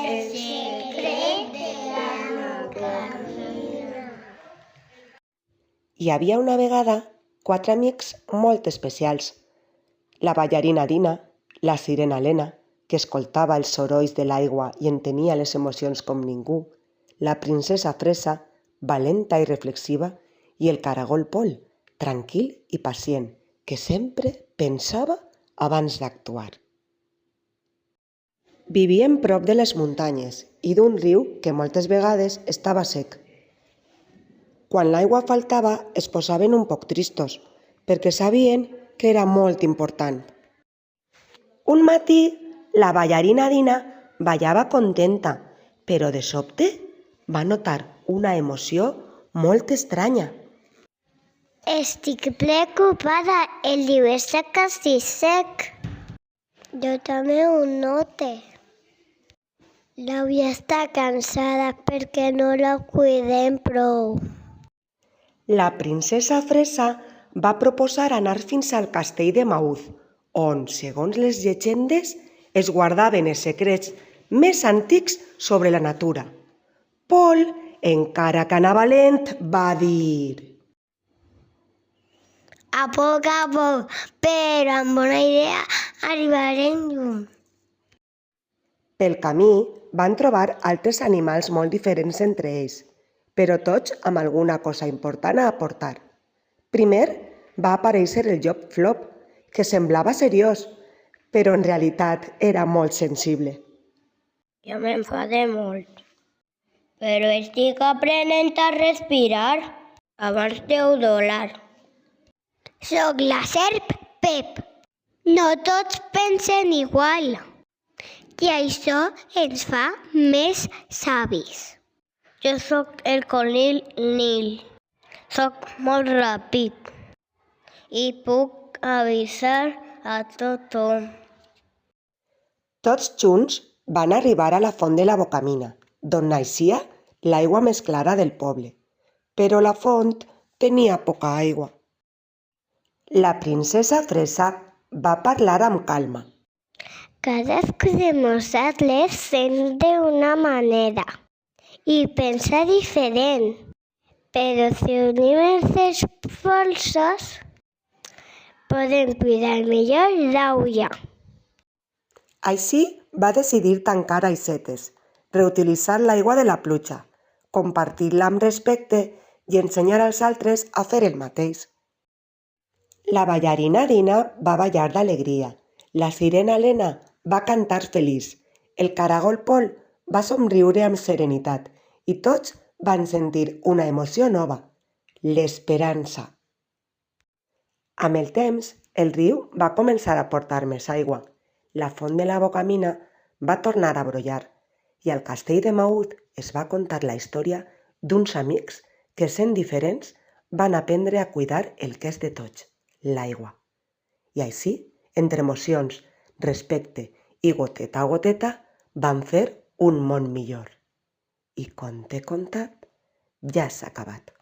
El secret de la Bocamina. Hi havia una vegada 4 amics molt especials. La ballarina Dina, la sirena Lena, que escoltava els sorolls de l'aigua i entenia les emocions com ningú, la princesa Fresa, valenta i reflexiva, i el caragol Pol, tranquil i pacient, que sempre pensava abans d'actuar. Vivien prop de les muntanyes i d'un riu que moltes vegades estava sec. Quan l'aigua faltava es posaven un poc tristos, perquè sabien que era molt important. Un matí, la ballarina Dina ballava contenta, però de sobte va notar una emoció molt estranya. Estic preocupada, el riu està quasi sec. Jo també ho noto. L'àvia està cansada perquè no la cuidem prou. La princesa Fresa va proposar anar fins al castell de Maúz, on, segons les llegendes, es guardaven els secrets més antics sobre la natura. Pol, encara que anava lent, va dir: A poc, però amb bona idea arribarem lluny. Pel camí van trobar altres animals molt diferents entre ells, però tots amb alguna cosa important a aportar. Primer va aparèixer el llop Flop, que semblava seriós, però en realitat era molt sensible. Jo m'enfade molt, però estic aprenent a respirar abans d'udolar. Soc la serp Pep. No tots pensen igual, i això ens fa més savis. Jo sóc el conill Nil. Sóc molt ràpid i puc avisar a tothom. Tots junts van arribar a la font de la Bocamina, d'on naixia l'aigua més clara del poble, però la font tenia poca aigua. La princesa Fresa va parlar amb calma. Cadascú de nosaltres sent d'una manera i pensa diferent, però si unim els esforços podem cuidar millor l'aigua. Així va decidir tancar aixetes, reutilitzar l'aigua de la pluja, compartir-la amb respecte i ensenyar als altres a fer el mateix. La ballarina Dina va ballar d'alegria, la sirena Lena va cantar feliç, el caragol Pol va somriure amb serenitat i tots van sentir una emoció nova, l'esperança. Amb el temps, el riu va començar a portar més aigua, la font de la Bocamina va tornar a brollar i al castell de Maúz es va contar la història d'uns amics que, sent diferents, van aprendre a cuidar el que és de tots, l'aigua. I així, entre emocions, respecte i goteta a goteta, van fer un món millor. I conte contat, ja s'ha acabat.